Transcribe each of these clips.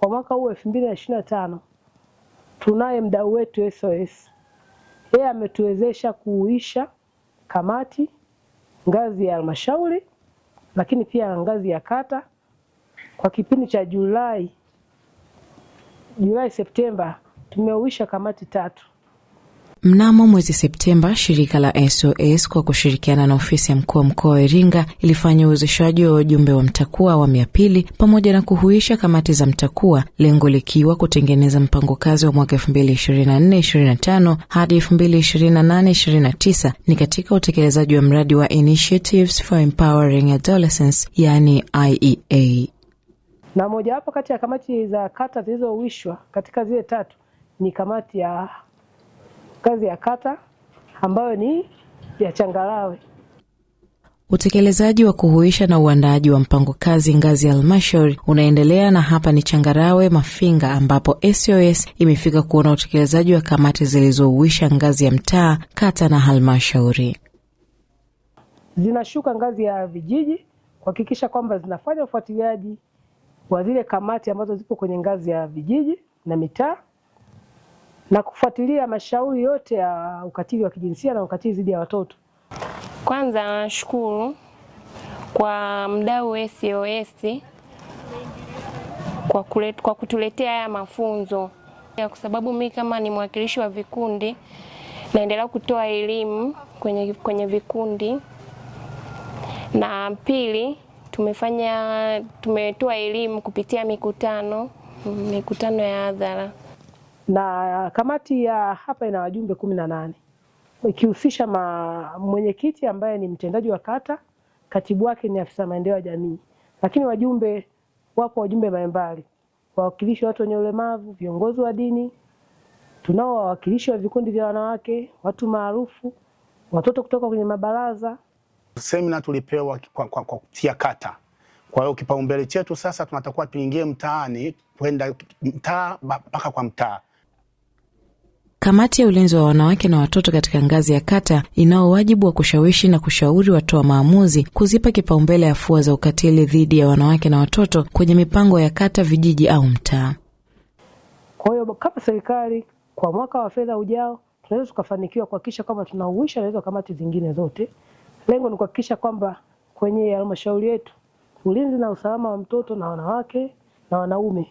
kwa mwaka huu 2025 tunaye mdau wetu SOS. Yeye ametuwezesha kuhuisha kamati ngazi ya halmashauri, lakini pia ngazi ya kata kwa kipindi cha Julai Septemba tumehuisha kamati 3. Mnamo mwezi Septemba, shirika la SOS kwa kushirikiana na ofisi ya mkuu wa mkoa wa Iringa ilifanya uwezeshaji wa wajumbe wa mtakuwa awamu ya pili pamoja na kuhuisha kamati za mtakuwa, lengo likiwa kutengeneza mpango kazi wa mwaka 2024-2025 hadi 2028-2029 ni katika utekelezaji wa mradi wa Initiatives for Empowering Adolescents, yani IEA. Na moja wapo kati ya kamati za kata zilizohuishwa katika zile 3 ni kamati ya ngazi ya kata ambayo ni ya Changarawe. Utekelezaji wa kuhuisha na uandaaji wa mpango kazi ngazi ya halmashauri unaendelea, na hapa ni Changarawe Mafinga ambapo SOS imefika kuona utekelezaji wa kamati zilizohuisha ngazi ya mtaa, kata na halmashauri. Zinashuka ngazi ya vijiji kuhakikisha kwamba zinafanya ufuatiliaji wa zile kamati ambazo zipo kwenye ngazi ya vijiji na mitaa na kufuatilia mashauri yote ya ukatili wa kijinsia na ukatili dhidi ya watoto. Kwanza nashukuru kwa mdau SOS kwa kutuletea haya mafunzo, kwa sababu mimi kama ni mwakilishi wa vikundi naendelea kutoa elimu kwenye vikundi, na pili tumetoa elimu kupitia mikutano ya hadhara. Na kamati ya hapa ina wajumbe 18 ikihusisha mwenyekiti ambaye ni mtendaji wa kata, katibu wake ni afisa maendeleo ya jamii, lakini wapo wajumbe mbalimbali, wawakilishi watu wenye ulemavu, viongozi wa dini, tunao wawakilishi wa vikundi vya wanawake, watu maarufu, watoto kutoka kwenye mabaraza. Semina tulipewa kwa kupitia kata. Kwa hiyo kipaumbele chetu sasa tunatakuwa tuingie mtaani, kwenda mtaa mpaka kwa mtaa. Kamati ya ulinzi wa wanawake na watoto katika ngazi ya kata inao wajibu wa kushawishi na kushauri watoa maamuzi kuzipa kipaumbele afua za ukatili dhidi ya wanawake na watoto kwenye mipango ya kata, vijiji au mtaa. Kwa hiyo kama serikali kwa mwaka wa fedha ujao tunaweza tukafanikiwa kuhakikisha kwamba tunahuisha hizo kamati zingine zote. Lengo ni kuhakikisha kwamba kwenye halmashauri yetu ulinzi na usalama wa mtoto na wanawake na wanaume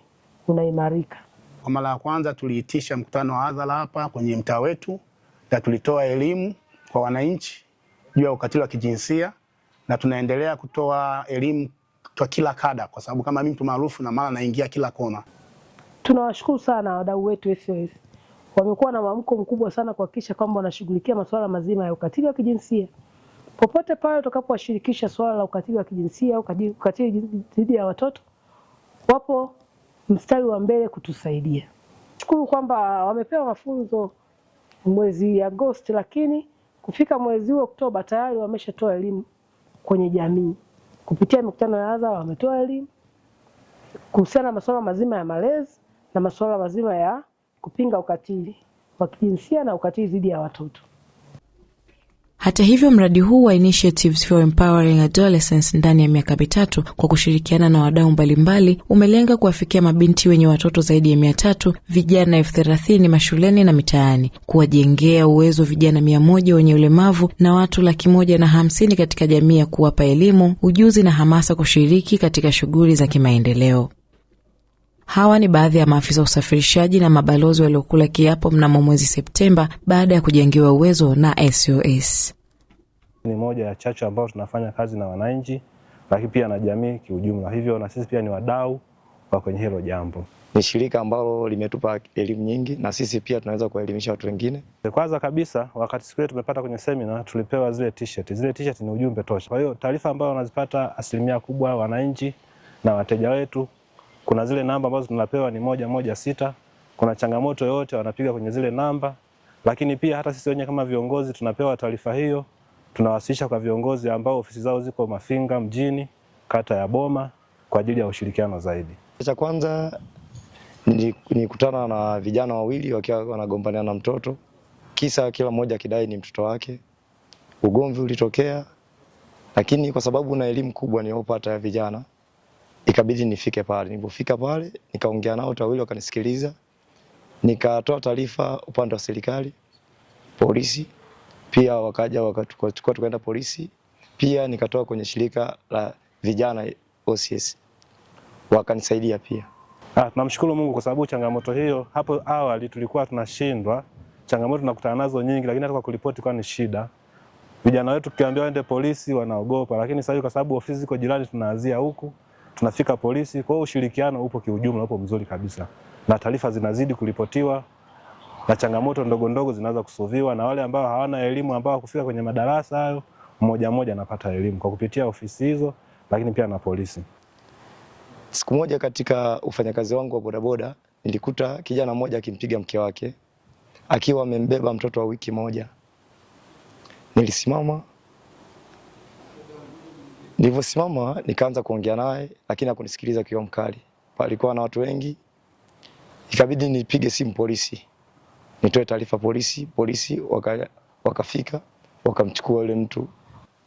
unaimarika. Kwa mara ya kwanza tuliitisha mkutano wa hadhara hapa kwenye mtaa wetu, na tulitoa elimu kwa wananchi juu ya ukatili wa kijinsia, na tunaendelea kutoa elimu kwa kila kada, kwa sababu kama mimi mtu maarufu na mara naingia kila kona. Tunawashukuru sana wadau wetu SOS. Wamekuwa na mwamko mkubwa sana kuhakikisha kwamba wanashughulikia masuala mazima ya ukatili wa kijinsia. Popote pale utakapowashirikisha swala la ukatili wa kijinsia au ukatili dhidi ya watoto, wapo mstari wa mbele kutusaidia. Shukuru kwamba wamepewa mafunzo mwezi Agosti, lakini kufika mwezi huu Oktoba tayari wameshatoa elimu kwenye jamii. Kupitia mikutano ya hadhara wametoa elimu kuhusiana na masuala mazima ya malezi na masuala mazima ya kupinga ukatili wa kijinsia na ukatili dhidi ya watoto. Hata hivyo, mradi huu wa Initiatives for Empowering Adolescents ndani ya miaka 3 kwa kushirikiana na wadau mbalimbali umelenga kuwafikia mabinti wenye watoto zaidi ya 300, vijana 30,000 mashuleni na mitaani, kuwajengea uwezo vijana 100 wenye ulemavu na watu 150,000 katika jamii ya kuwapa elimu, ujuzi na hamasa kushiriki katika shughuli za kimaendeleo. Hawa ni baadhi ya maafisa usafirishaji na mabalozi waliokula kiapo mnamo mwezi Septemba baada ya kujengewa uwezo na SOS. Ni moja ya chachu ambao tunafanya kazi na wananchi, lakini pia na jamii kiujumla. Hivyo na sisi pia ni wadau wa kwenye hilo jambo. Ni shirika ambalo limetupa elimu nyingi na sisi pia tunaweza kuelimisha watu wengine. Kwanza kabisa, wakati siku ile tumepata kwenye semina, tulipewa zile t-shirt. Zile t-shirt ni ujumbe tosha. Kwa hiyo taarifa ambayo wanazipata asilimia kubwa wananchi na wateja wetu, kuna zile namba ambazo tunapewa ni 116. Kuna changamoto yote wanapiga kwenye zile namba, lakini pia hata sisi wenyewe kama viongozi tunapewa taarifa hiyo, tunawasilisha kwa viongozi ambao ofisi zao ziko Mafinga mjini, kata ya Boma, kwa ajili ya ushirikiano zaidi. Cha kwanza ni kutana na vijana wawili wakiwa wanagombania na mtoto, kisa kila mmoja kidai ni mtoto wake. Ugomvi ulitokea, lakini kwa sababu na elimu kubwa niliyopata ya vijana, ikabidi nifike pale. Nilipofika pale nikaongea nao wawili, wakanisikiliza, nikatoa taarifa upande wa serikali, polisi pia wakaja wakachukua, tukaenda polisi, pia nikatoa kwenye shirika la vijana OCS wakanisaidia pia. Tunamshukuru Mungu kwa sababu changamoto hiyo hapo awali tulikuwa tunashindwa. Changamoto tunakutana nazo nyingi, lakini hata kwa kuripoti kwa ni shida. Vijana wetu tukiambia waende polisi wanaogopa, lakini sasa kwa sababu ofisi ziko jirani tunaanzia huku, tunafika polisi. Kwa hiyo ushirikiano upo kiujumla, upo mzuri kabisa. Na taarifa zinazidi kuripotiwa na changamoto ndogo ndogo zinaanza kusolviwa, na wale ambao hawana elimu, ambao kufika kwenye madarasa hayo, mmoja mmoja anapata elimu kwa kupitia ofisi hizo, lakini pia na polisi. Siku moja katika ufanyakazi wangu wa bodaboda nilikuta kijana mmoja akimpiga mke wake akiwa amembeba mtoto wa wiki moja. Nilivyosimama nikaanza kuongea naye, lakini hakunisikiliza kiwa mkali. Palikuwa na watu wengi, ikabidi nipige simu polisi, nitoe taarifa polisi. Polisi wakafika wakamchukua yule mtu,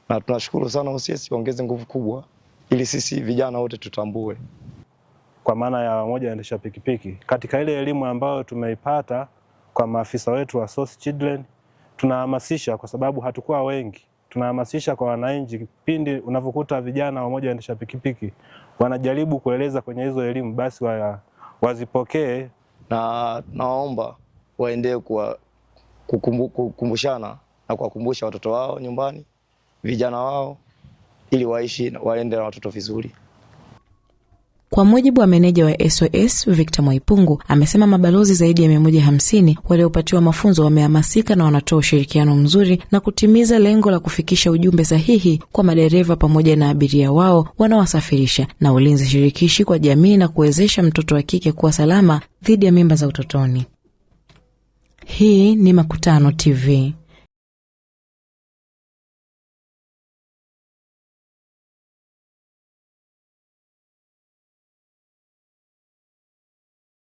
na tunashukuru sana OCS waongeze nguvu kubwa ili sisi vijana wote tutambue. Kwa maana ya wamoja waendesha pikipiki, katika ile elimu ambayo tumeipata kwa maafisa wetu wa Source Children, tunahamasisha kwa sababu hatukuwa wengi. Tunahamasisha kwa wananchi, pindi unapokuta vijana wamoja waendesha pikipiki wanajaribu kueleza kwenye hizo elimu, basi wazipokee, na naomba waendelee kukumbushana na kuwakumbusha watoto wao nyumbani, vijana wao, ili waishi waende na watoto vizuri. Kwa mujibu wa meneja wa SOS Victor Mwaipungu, amesema mabalozi zaidi ya 150 waliopatiwa mafunzo wamehamasika na wanatoa ushirikiano mzuri na kutimiza lengo la kufikisha ujumbe sahihi kwa madereva pamoja na abiria wao wanaowasafirisha, na ulinzi shirikishi kwa jamii na kuwezesha mtoto wa kike kuwa salama dhidi ya mimba za utotoni. Hii ni Makutano TV.